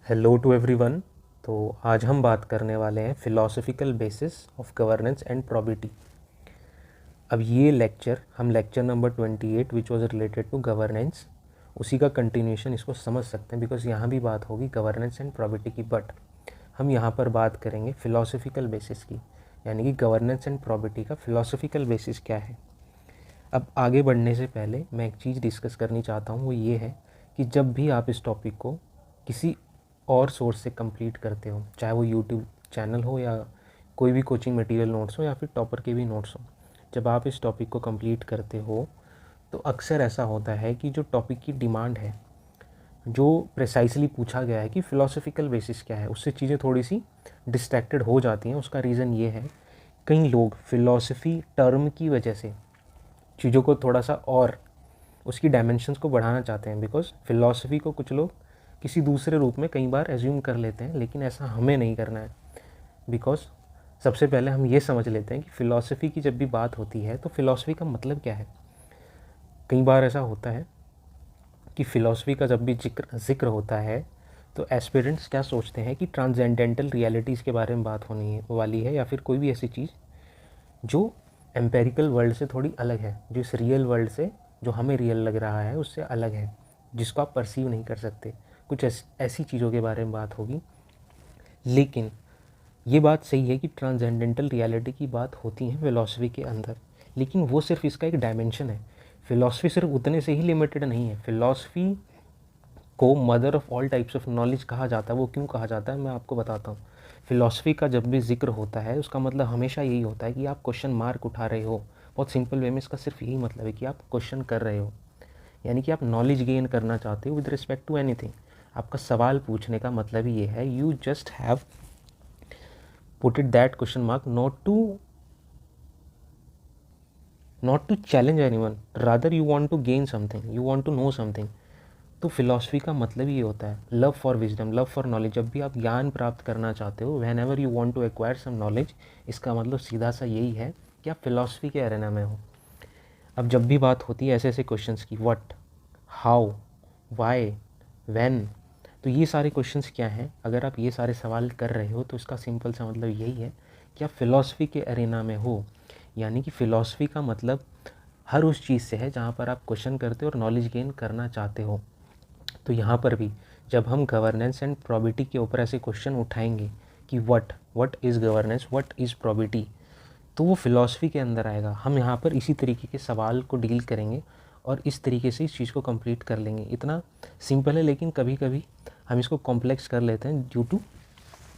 Hello to everyone. तो आज हम बात करने वाले हैं philosophical basis of governance and probity. अब ये लेक्चर हम lecture number 28 which was related to governance उसी का कंटिन्यूशन इसको समझ सकते हैं, बिकॉज यहाँ भी बात होगी गवर्नेंस एंड प्रॉबिटी की, बट हम यहाँ पर बात करेंगे फ़िलोसॉफ़िकल बेसिस की, यानी कि गवर्नेंस एंड प्रॉबिटी का फ़िलोसॉफ़िकल बेसिस क्या है। अब आगे बढ़ने से पहले मैं एक चीज़ डिस्कस करनी चाहता हूँ, वो ये है कि जब भी आप इस टॉपिक को किसी और सोर्स से कंप्लीट करते हो, चाहे वो यूट्यूब चैनल हो या कोई भी कोचिंग मटेरियल नोट्स हो या फिर टॉपर के भी नोट्स हो, जब आप इस टॉपिक को कंप्लीट करते हो तो अक्सर ऐसा होता है कि जो टॉपिक की डिमांड है, जो प्रिसाइसली पूछा गया है कि फ़िलोसॉफ़िकल बेसिस क्या है, उससे चीज़ें थोड़ी सी डिस्ट्रैक्टेड हो जाती हैं। उसका रीज़न ये है, कई लोग फ़िलोसफ़ी टर्म की वजह से चीज़ों को थोड़ा सा और उसकी डायमेंशंस को बढ़ाना चाहते हैं, बिकॉज फ़िलासफ़ी को कुछ लोग किसी दूसरे रूप में कई बार एज्यूम कर लेते हैं, लेकिन ऐसा हमें नहीं करना है। बिकॉज सबसे पहले हम ये समझ लेते हैं कि फ़िलासफ़ी की जब भी बात होती है तो फ़िलासफ़ी का मतलब क्या है। कई बार ऐसा होता है कि फ़िलासफ़ी का जब भी जिक्र होता है तो एस्पिरेंट्स क्या सोचते हैं कि ट्रांसेंडेंटल रियलिटीज़ के बारे में बात होनी वाली है, या फिर कोई भी ऐसी चीज़ जो एम्पेरिकल वर्ल्ड से थोड़ी अलग है, जो इस रियल वर्ल्ड से, जो हमें रियल लग रहा है उससे अलग है, जिसको आप परसीव नहीं कर सकते। कुछ ऐसी चीज़ों के बारे में बात होगी। लेकिन ये बात सही है कि ट्रांसेंडेंटल रियलिटी की बात होती है फ़िलासफ़ी के अंदर, लेकिन वो सिर्फ इसका एक डायमेंशन है। फ़िलासफ़ी सिर्फ उतने से ही लिमिटेड नहीं है। फ़िलासफ़ी को mother of all types of knowledge कहा जाता है। वो क्यों कहा जाता है मैं आपको बताता हूँ। फ़िलासफ़ी का जब भी जिक्र होता है उसका मतलब हमेशा यही होता है कि आप क्वेश्चन मार्क उठा रहे हो। बहुत सिंपल वे में इसका सिर्फ यही मतलब है कि आप क्वेश्चन कर रहे हो, यानी कि आप नॉलेज गेन करना चाहते हो विद रिस्पेक्ट टू एनीथिंग। आपका सवाल पूछने का मतलब ही ये है, you just have put it that question mark not to challenge anyone, rather you want to gain something, you want to know something. तो फ़िलासफ़ी का मतलब ये होता है love for wisdom, love for knowledge. जब भी आप ज्ञान प्राप्त करना चाहते हो, whenever you want to acquire some knowledge, इसका मतलब सीधा सा यही है कि आप फ़िलासफ़ी के एरेना में हो। अब जब भी बात होती है ऐसे ऐसे क्वेश्चंस की, व्हाट, हाउ, व्हाई, व्हेन, तो ये सारे क्वेश्चंस क्या हैं। अगर आप ये सारे सवाल कर रहे हो तो इसका सिंपल सा मतलब यही है कि आप फ़िलासफ़ी के एरेना में हो। यानी कि फ़िलासफ़ी का मतलब हर उस चीज़ से है जहाँ पर आप क्वेश्चन करते हो और नॉलेज गेन करना चाहते हो। तो यहाँ पर भी जब हम गवर्नेंस एंड प्रॉबिटी के ऊपर ऐसे क्वेश्चन उठाएंगे कि what is governance, what is probity, तो वो फ़िलासफ़ी के अंदर आएगा। हम यहाँ पर इसी तरीके के सवाल को डील करेंगे और इस तरीके से इस चीज़ को कंप्लीट कर लेंगे। इतना सिंपल है, लेकिन कभी कभी हम इसको कॉम्प्लेक्स कर लेते हैं ड्यू टू,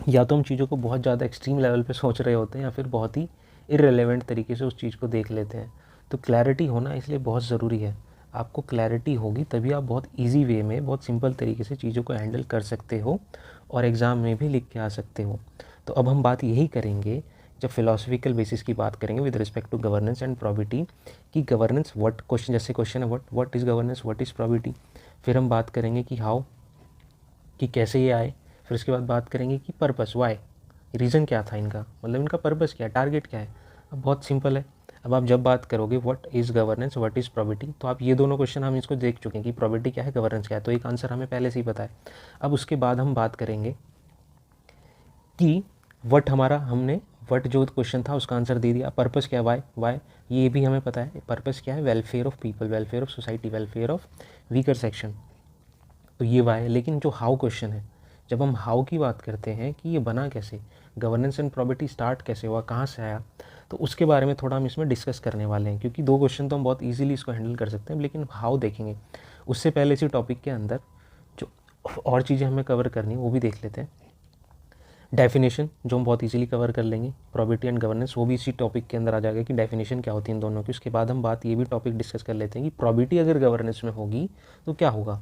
या तो हम चीज़ों को बहुत ज़्यादा एक्सट्रीम लेवल पे सोच रहे होते हैं, या फिर बहुत ही इररिलेवेंट तरीके से उस चीज़ को देख लेते हैं। तो क्लैरिटी होना इसलिए बहुत ज़रूरी है। आपको क्लैरिटी होगी तभी आप बहुत इजी वे में, बहुत सिंपल तरीके से चीज़ों को हैंडल कर सकते हो और एग्ज़ाम में भी लिख के आ सकते हो। तो अब हम बात यही करेंगे जब फिलोसफिकल बेसिस की बात करेंगे with respect to governance and probity, कि गवर्नेंस व्हाट, क्वेश्चन जैसे क्वेश्चन है what is governance, what is probity. फिर हम बात करेंगे कि हाउ, कि कैसे ये आए। फिर उसके बाद बात करेंगे कि पर्पस, वाई, रीज़न क्या था इनका, मतलब इनका पर्पस क्या है, टारगेट क्या है। अब बहुत सिंपल है। अब आप जब बात करोगे what is governance, what is probity, तो आप ये दोनों क्वेश्चन हम इसको देख चुके हैं कि प्रॉबिटी क्या है, गवर्नेंस क्या है, तो एक आंसर हमें पहले से ही पता है। अब उसके बाद हम बात करेंगे कि व्हाट, हमारा हमने व्हाट जो क्वेश्चन था उसका आंसर दे दिया। पर्पस क्या है, वाई ये भी हमें पता है। पर्पस क्या है, welfare of people, welfare of society, welfare of weaker section, तो ये वाई है। लेकिन जो हाउ क्वेश्चन है, जब हम हाउ की बात करते हैं कि ये बना कैसे, गवर्नेंस एंड प्रॉबिटी स्टार्ट कैसे हुआ, कहाँ से आया, तो उसके बारे में थोड़ा हम इसमें डिस्कस करने वाले हैं। क्योंकि दो क्वेश्चन तो हम बहुत इजीली इसको हैंडल कर सकते हैं, लेकिन हाउ देखेंगे। उससे पहले इसी टॉपिक के अंदर जो और चीज़ें हमें कवर करनी है वो भी देख लेते हैं। डेफिनेशन जो हम बहुत इजीली कवर कर लेंगे, प्रॉबिटी एंड गवर्नेंस वो भी इसी टॉपिक के अंदर आ जाएगा कि डेफिनेशन क्या होती है इन दोनों की। उसके बाद हम बात ये भी टॉपिक डिस्कस कर लेते हैं कि प्रॉबिटी अगर गवर्नेंस में होगी तो क्या होगा।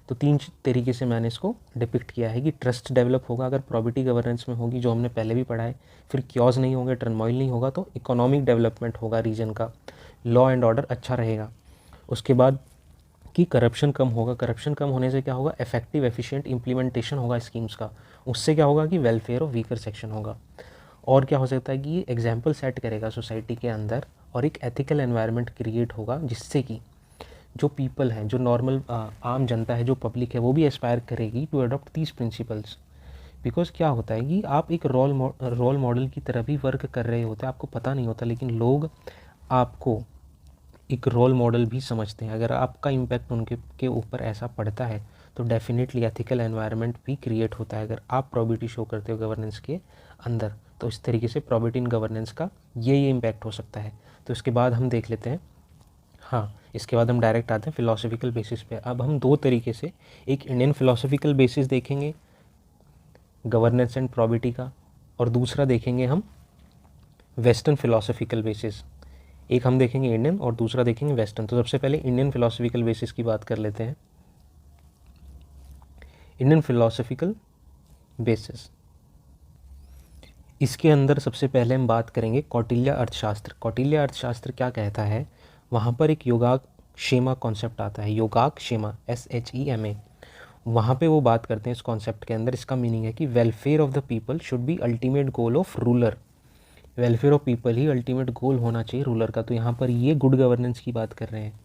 तो तीन तरीके से मैंने इसको डिपिक्ट किया है कि ट्रस्ट डेवलप होगा अगर प्रॉबिटी गवर्नेंस में होगी, जो हमने पहले भी पढ़ा है। फिर क्योज नहीं होगा, टर्मोइल नहीं होगा, तो इकोनॉमिक डेवलपमेंट होगा रीजन का, लॉ एंड ऑर्डर अच्छा रहेगा। उसके बाद कि करप्शन कम होगा, करप्शन कम होने से क्या होगा, इफेक्टिव एफिशिएंट इम्प्लीमेंटेशन होगा स्कीम्स का। उससे क्या होगा कि वेलफेयर ऑफ वीकर सेक्शन होगा। और क्या हो सकता है कि ये एग्जाम्पल सेट करेगा सोसाइटी के अंदर और एक एथिकल एनवायरनमेंट क्रिएट होगा, जिससे कि जो पीपल हैं, जो नॉर्मल आम जनता है, जो पब्लिक है, वो भी एस्पायर करेगी to adopt these principles. Because क्या होता है कि आप एक रोल मॉडल की तरह भी वर्क कर रहे होते हैं, आपको पता नहीं होता, लेकिन लोग आपको एक रोल मॉडल भी समझते हैं। अगर आपका इम्पैक्ट उनके के ऊपर ऐसा पड़ता है तो डेफिनेटली एथिकल एनवायरनमेंट भी क्रिएट होता है। अगर आप प्रॉबिलिटी शो करते हो गवर्नेंस के अंदर, तो इस तरीके से प्रॉबिलिटी इन गवर्नेंस का ये इम्पैक्ट हो सकता है। तो इसके बाद हम देख लेते हैं, हाँ, इसके बाद हम डायरेक्ट आते हैं फिलोसफिकल बेसिस पे। अब हम दो तरीके से, एक इंडियन फिलोसफिकल बेसिस देखेंगे गवर्नेंस एंड प्रॉबिलिटी का, और दूसरा देखेंगे हम वेस्टर्न फिलोसफिकल बेसिस। एक हम देखेंगे इंडियन और दूसरा देखेंगे वेस्टर्न। तो सबसे पहले इंडियन फिलोसफिकल बेसिस की बात कर लेते हैं। इंडियन फिलोसफिकल बेसिस, इसके अंदर सबसे पहले हम बात करेंगे कौटिल्य अर्थशास्त्र। कौटिल्य अर्थशास्त्र क्या कहता है, वहाँ पर एक योगाक्षेमा कॉन्सेप्ट आता है, योगाक्षेमा, SHEMA। वहाँ पे वो बात करते हैं इस कॉन्सेप्ट के अंदर। इसका मीनिंग है कि welfare of the people should be ultimate goal of ruler. Welfare of people he ultimate goal होना चाहिए रूलर का। तो यहाँ पर ये गुड गवर्नेंस की बात कर रहे हैं,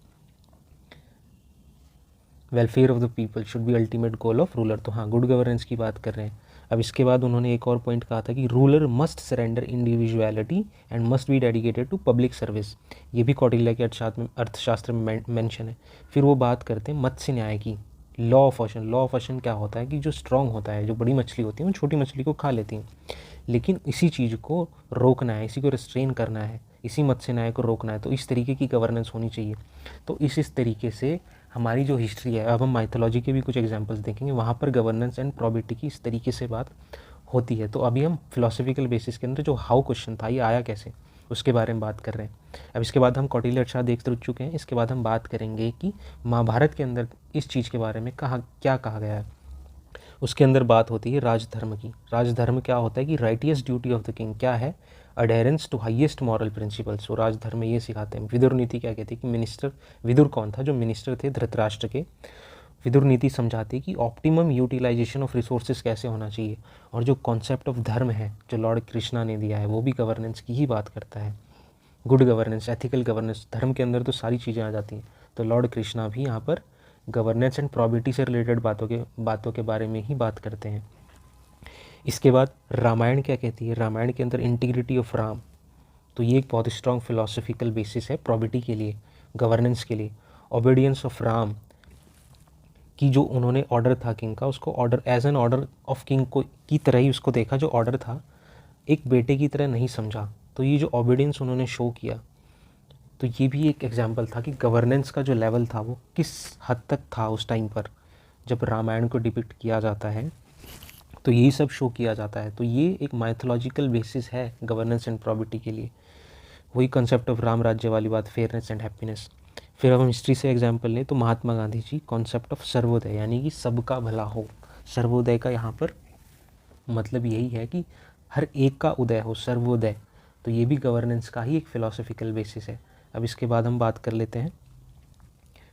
welfare of the people should be ultimate goal of ruler. तो हाँ, गुड गवर्नेंस की बात कर रहे हैं। अब इसके बाद उन्होंने एक और पॉइंट कहा था कि ruler must surrender individuality and must be dedicated to public service. ये भी कौटिल्य के अर्थशास्त्र में मेंशन है। फिर वो बात करते हैं मत्स्य न्याय की, law of ocean. Law of ocean क्या होता है कि जो स्ट्रांग होता है, जो बड़ी मछली होती है वो छोटी मछली को खा लेती हैं, लेकिन इसी चीज़ को रोकना है, इसी को रिस्ट्रेन करना है, इसी मत्स्य न्याय को रोकना है। तो इस तरीके की गवर्नेंस होनी चाहिए। तो इस तरीके से हमारी जो हिस्ट्री है, अब हम माइथोलॉजी के भी कुछ एग्जांपल्स देखेंगे, वहाँ पर गवर्नेंस एंड प्रॉबिलिटी की इस तरीके से बात होती है। तो अभी हम फिलोसफिकल बेसिस के अंदर जो हाउ क्वेश्चन था, ये आया कैसे, उसके बारे में बात कर रहे हैं। अब इसके बाद हम कौटिल्य अर्थशास्त्र देख चुके हैं। इसके बाद हम बात करेंगे कि महाभारत के अंदर इस चीज़ के बारे में क्या कहा गया है। उसके अंदर बात होती है राजधर्म की। राजधर्म क्या होता है कि righteous duty of the king क्या है, adherence to highest moral principles. वो राजधर्म में ये सिखाते हैं। विदुर नीति क्या कहती है कि मिनिस्टर, विदुर कौन था, जो मिनिस्टर थे धृतराष्ट्र के, विदुर नीति समझाती है कि ऑप्टिमम यूटिलाइजेशन ऑफ रिसोर्सेज कैसे होना चाहिए। और जो कॉन्सेप्ट ऑफ धर्म है जो लॉर्ड कृष्णा ने दिया है, वो भी गवर्नेंस की ही बात करता है। गुड गवर्नेंस, एथिकल गवर्नेंस, धर्म के अंदर तो सारी चीज़ें आ जाती हैं। तो लॉर्ड कृष्णा भी यहाँ पर गवर्नेंस एंड प्रॉबिलिटी से रिलेटेड बातों के बारे में ही बात करते हैं। इसके बाद रामायण क्या कहती है, रामायण के अंदर इंटीग्रिटी ऑफ राम। तो ये एक बहुत स्ट्रॉन्ग फिलोसफिकल बेसिस है प्रॉबिलिटी के लिए, गवर्नेंस के लिए। ओबीडियंस ऑफ राम की जो उन्होंने ऑर्डर था किंग का, उसको order as an order of king को की तरह ही उसको देखा, जो ऑर्डर था, एक बेटे की तरह नहीं समझा। तो ये जो ओबीडियंस उन्होंने शो किया, तो ये भी एक एग्जाम्पल था कि गवर्नेंस का जो लेवल था वो किस हद तक था उस टाइम पर जब रामायण को डिपिक्ट किया जाता है। तो यही सब शो किया जाता है। तो ये एक माइथोलॉजिकल बेसिस है गवर्नेंस एंड प्रॉबिलिटी के लिए। वही कंसेप्ट ऑफ राम राज्य वाली बात, फेयरनेस एंड हैप्पीनेस। फिर अब हम हिस्ट्री से एग्जाम्पल लें तो महात्मा गांधी जी, कॉन्सेप्ट ऑफ सर्वोदय, यानी कि सबका भला हो। सर्वोदय का यहाँ पर मतलब यही है कि हर एक का उदय हो, सर्वोदय। तो ये भी गवर्नेंस का ही एक फ़िलोसफिकल बेसिस है। अब इसके बाद हम बात कर लेते हैं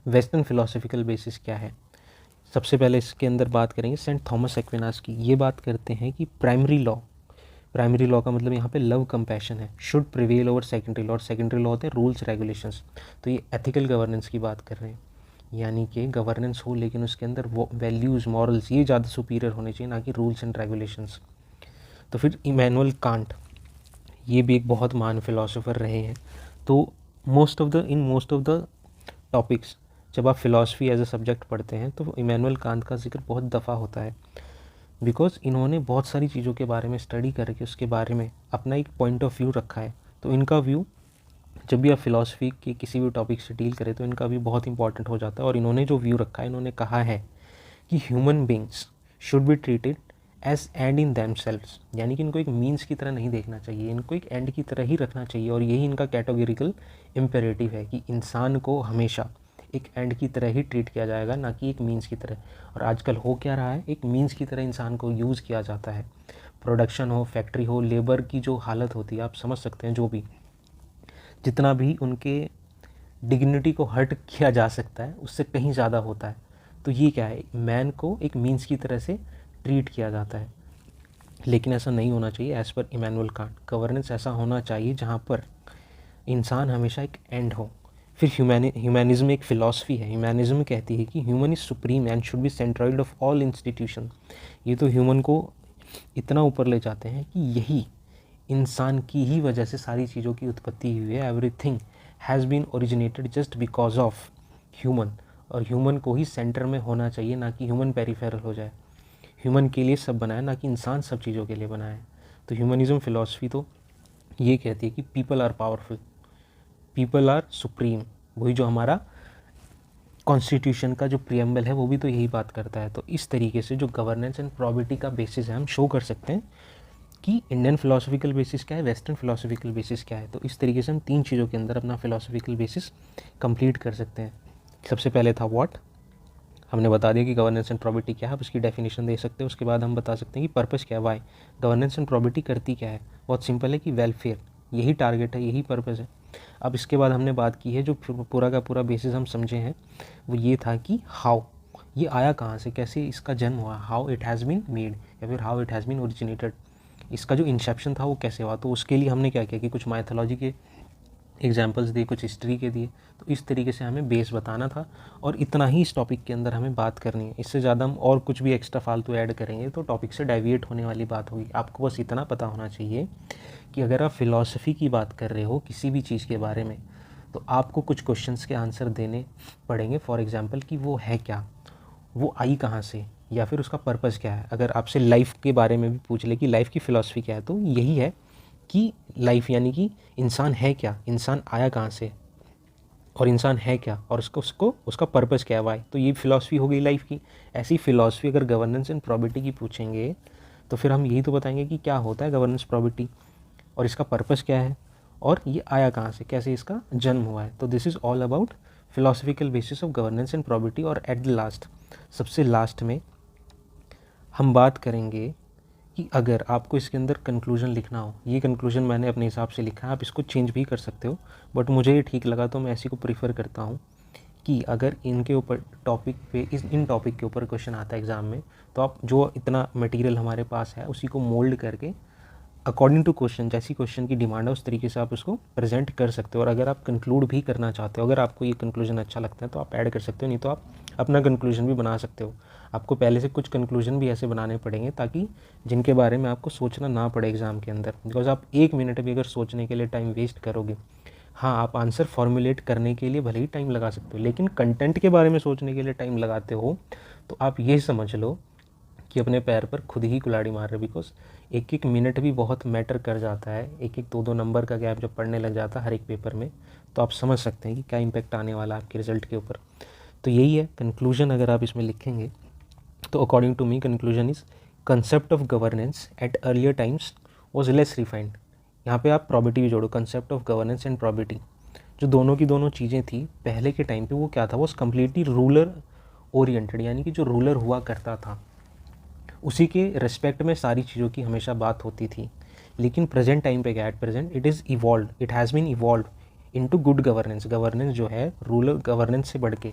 वेस्टर्न फ़िलोसफिकल बेसिस क्या है। सबसे पहले इसके अंदर बात करेंगे सेंट थॉमस एक्विनास की। ये बात करते हैं कि प्राइमरी लॉ का मतलब यहाँ पे लव कंपैशन है, should prevail over secondary law. और सेकेंडरी लॉ होते हैं रूल्स रेगुलेशंस। तो ये एथिकल गवर्नेंस की बात कर रहे हैं, यानी कि गवर्नेंस हो लेकिन उसके अंदर वो वैल्यूज़, मॉरल्स, ये ज़्यादा सुपीरियर होने चाहिए, ना कि रूल्स एंड रेगुलेशंस। तो फिर इमैनुअल कांट, ये भी एक बहुत महान फिलोसोफर रहे हैं। तो मोस्ट ऑफ द टॉपिक्स जब आप फिलॉसफी एज अ सब्जेक्ट पढ़ते हैं तो इमैनुअल कांत का जिक्र बहुत दफ़ा होता है, बिकॉज इन्होंने बहुत सारी चीज़ों के बारे में स्टडी करके उसके बारे में अपना एक पॉइंट ऑफ व्यू रखा है। तो इनका व्यू, जब भी आप फिलॉसफी के किसी भी टॉपिक से डील करें तो इनका व्यू बहुत इंपॉर्टेंट हो जाता है। और इन्होंने जो व्यू रखा है, इन्होंने कहा है कि human beings should be treated as end in themselves, यानी कि इनको एक मीन्स की तरह नहीं देखना चाहिए, इनको एक एंड की तरह ही रखना चाहिए। और यही इनका कैटेगोरिकल इम्पेरेटिव है कि इंसान को हमेशा एक एंड की तरह ही ट्रीट किया जाएगा, ना कि एक मीन्स की तरह। और आजकल हो क्या रहा है, एक मीन्स की तरह इंसान को यूज़ किया जाता है। प्रोडक्शन हो, फैक्ट्री हो, लेबर की जो हालत होती है, आप समझ सकते हैं, जो भी जितना भी उनके डिग्निटी को हर्ट किया जा सकता है उससे कहीं ज़्यादा होता है। तो ये क्या है, मैन को एक मीन्स की तरह से ट्रीट किया जाता है, लेकिन ऐसा नहीं होना चाहिए। As per Immanuel Kant, governance ऐसा होना चाहिए जहाँ पर इंसान हमेशा एक एंड हो, फिर ह्यूमैनिज्म एक फ़िलॉसफी है। ह्यूमैनिज्म कहती है कि human is supreme and should be centroid of all institution. ये तो ह्यूमन को इतना ऊपर ले जाते हैं कि यही इंसान की ही वजह से सारी चीज़ों की उत्पत्ति हुई है। Everything has been originated just because of human, और ह्यूमन को ही सेंटर में होना चाहिए, ना कि ह्यूमन पेरिफेरल हो जाए। ह्यूमन के लिए सब बनाया, ना कि इंसान सब चीज़ों के लिए बनाया। तो ह्यूमनिज्म फ़िलॉसफी तो ये कहती है कि people are powerful, people are supreme. वही जो हमारा कॉन्स्टिट्यूशन का जो प्रियम्बल है वो भी तो यही बात करता है। तो इस तरीके से जो गवर्नेंस एंड प्रॉबिलिटी का बेसिस है, हम शो कर सकते हैं कि इंडियन फ़िलासफ़िकल बेसिस क्या है, वेस्टर्न फ़िलासफ़िकल बेसिस क्या है। तो इस तरीके से हम 3 चीज़ों के अंदर अपना फ़िलासफ़िकल बेसिस कंप्लीट कर सकते हैं। सबसे पहले था व्हाट, हमने बता दिया कि गवर्नेंस एंड प्रॉबिलिटी क्या है, आप उसकी डेफिनेशन दे सकते हैं। उसके बाद हम बता सकते हैं कि पर्पस क्या है, वाई। गवर्नेंस एंड प्रॉबिलिटी करती क्या है, बहुत सिंपल है कि वेलफेयर, यही टारगेट है, यही पर्पस है। अब इसके बाद हमने बात की है, जो पूरा का पूरा बेसिस हम समझे हैं वो ये था कि हाउ, ये आया कहाँ से, कैसे इसका जन्म हुआ, how it has been made, या फिर how it has been originated, इसका जो इंसेप्शन था वो कैसे हुआ। तो उसके लिए हमने क्या किया कि कुछ माइथोलॉजी के एग्जाम्पल्स दिए, कुछ हिस्ट्री के दिए। तो इस तरीके से हमें बेस बताना था, और इतना ही इस टॉपिक के अंदर हमें बात करनी है। इससे ज़्यादा हम और कुछ भी एक्स्ट्रा फालतू ऐड करेंगे तो टॉपिक से डाइविएट होने वाली बात होगी। आपको बस इतना पता होना चाहिए कि अगर आप फ़िलॉसफ़ी की बात कर रहे हो किसी भी चीज़ के बारे में, तो आपको कुछ क्वेश्चंस के आंसर देने पड़ेंगे। फॉर एग्ज़ाम्पल कि वो है क्या, वो आई कहाँ से, या फिर उसका पर्पस क्या है। अगर आपसे लाइफ के बारे में भी पूछ ले कि लाइफ की फ़िलॉसफ़ी क्या है, तो यही है कि लाइफ यानी कि इंसान है क्या, इंसान आया कहाँ से, और इंसान है क्या, और उसका पर्पस क्या है, वाई। तो ये फ़िलॉसफ़ी हो गई लाइफ की। ऐसी फ़िलॉसफ़ी अगर गवर्नेंस एंड प्रॉबिलिटी की पूछेंगे तो फिर हम यही तो बताएंगे कि क्या होता है गवर्नेंस प्रॉबिलिटी, और इसका पर्पस क्या है, और ये आया कहाँ से, कैसे इसका जन्म हुआ है। तो this is all about philosophical basis of governance and probability. और एट द लास्ट, सबसे लास्ट में हम बात करेंगे कि अगर आपको इसके अंदर कंक्लूजन लिखना हो, ये कंक्लूजन मैंने अपने हिसाब से लिखा है, आप इसको चेंज भी कर सकते हो, बट मुझे ये ठीक लगा तो मैं ऐसी को प्रीफर करता हूँ कि अगर इनके ऊपर टॉपिक पे इन टॉपिक के ऊपर क्वेश्चन आता है एग्ज़ाम में, तो आप जो इतना मटेरियल हमारे पास है उसी को मोल्ड करके अकॉर्डिंग टू क्वेश्चन, जैसी क्वेश्चन की डिमांड है उस तरीके से आप उसको प्रेजेंट कर सकते हो। और अगर आप कंक्लूड भी करना चाहते हो, अगर आपको ये कंक्लूजन अच्छा लगता है तो आप ऐड कर सकते हो, नहीं तो आप अपना कंक्लूजन भी बना सकते हो। आपको पहले से कुछ कंक्लूजन भी ऐसे बनाने पड़ेंगे ताकि जिनके बारे में आपको सोचना ना पड़े एग्ज़ाम के अंदर। बिकॉज आप 1 मिनट भी अगर सोचने के लिए टाइम वेस्ट करोगे, हाँ आप आंसर फॉर्मुलेट करने के लिए भले ही टाइम लगा सकते हो, लेकिन कंटेंट के बारे में सोचने के लिए टाइम लगाते हो तो आप ये समझ लो कि अपने पैर पर खुद ही कुल्हाड़ी मार रहे। बिकॉज 1-1 मिनट भी बहुत मैटर कर जाता है, 1-1 2-2 नंबर का गैप जब पढ़ने लग जाता है हर एक पेपर में, तो आप समझ सकते हैं कि क्या इम्पैक्ट आने वाला है आपके रिज़ल्ट के ऊपर। तो यही है कंक्लूजन, अगर आप इसमें लिखेंगे तो according to me conclusion is concept of governance at earlier times was less refined. यहाँ पे आप प्रॉबिलिटी भी जोड़ो, concept of governance and probability, जो दोनों की दोनों चीज़ें थी पहले के टाइम पे, वो क्या था, वो कम्प्लीटली रूलर ओरिएंटेड, यानी कि जो रूलर हुआ करता था उसी के रिस्पेक्ट में सारी चीज़ों की हमेशा बात होती थी। लेकिन प्रेजेंट टाइम पे क्या, at present it is evolve, it has been evolve into good governance. Governance जो है रूलर गवर्नेंस से बढ़ के,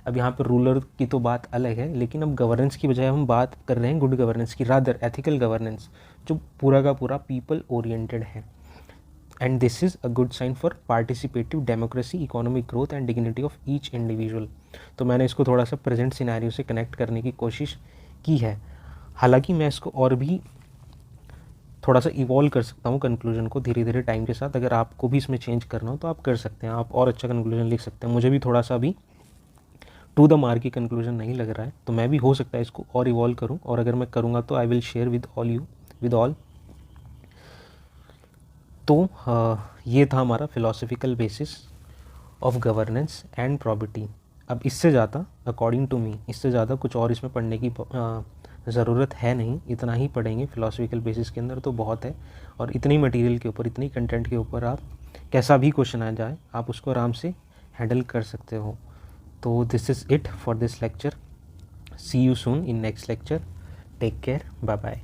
अब यहाँ पर रूलर की तो बात अलग है, लेकिन अब गवर्नेंस की बजाय हम बात कर रहे हैं गुड गवर्नेंस की, रादर एथिकल गवर्नेंस, जो पूरा का पूरा पीपल ओरिएंटेड है। And this is a good sign for participative democracy, economic growth and dignity of each individual. तो मैंने इसको थोड़ा सा प्रेजेंट सिनेरियो से कनेक्ट करने की कोशिश की है। हालांकि मैं इसको और भी थोड़ा सा इवॉल्व कर सकता हूँ कंक्लूजन को धीरे धीरे टाइम के साथ। अगर आपको भी इसमें चेंज करना हो तो आप कर सकते हैं, आप और अच्छा कंक्लूजन लिख सकते हैं। मुझे भी थोड़ा सा अभी टू द मार्क की कंक्लूजन नहीं लग रहा है, तो मैं भी हो सकता है इसको और इवॉल्व करूँ, और अगर मैं करूँगा तो I will share with all. तो ये था हमारा philosophical basis of governance and probability. अब इससे ज़्यादा अकॉर्डिंग टू मी, इससे ज़्यादा कुछ और इसमें पढ़ने की ज़रूरत है नहीं, इतना ही पढ़ेंगे फिलोसफिकल बेसिस के अंदर तो बहुत है। और इतनी मटेरियल के ऊपर, इतनी कंटेंट के ऊपर आप कैसा भी क्वेश्चन आ जाए आप उसको आराम से हैंडल कर सकते हो। तो this is it for this lecture, see you soon in next lecture, take care, bye bye.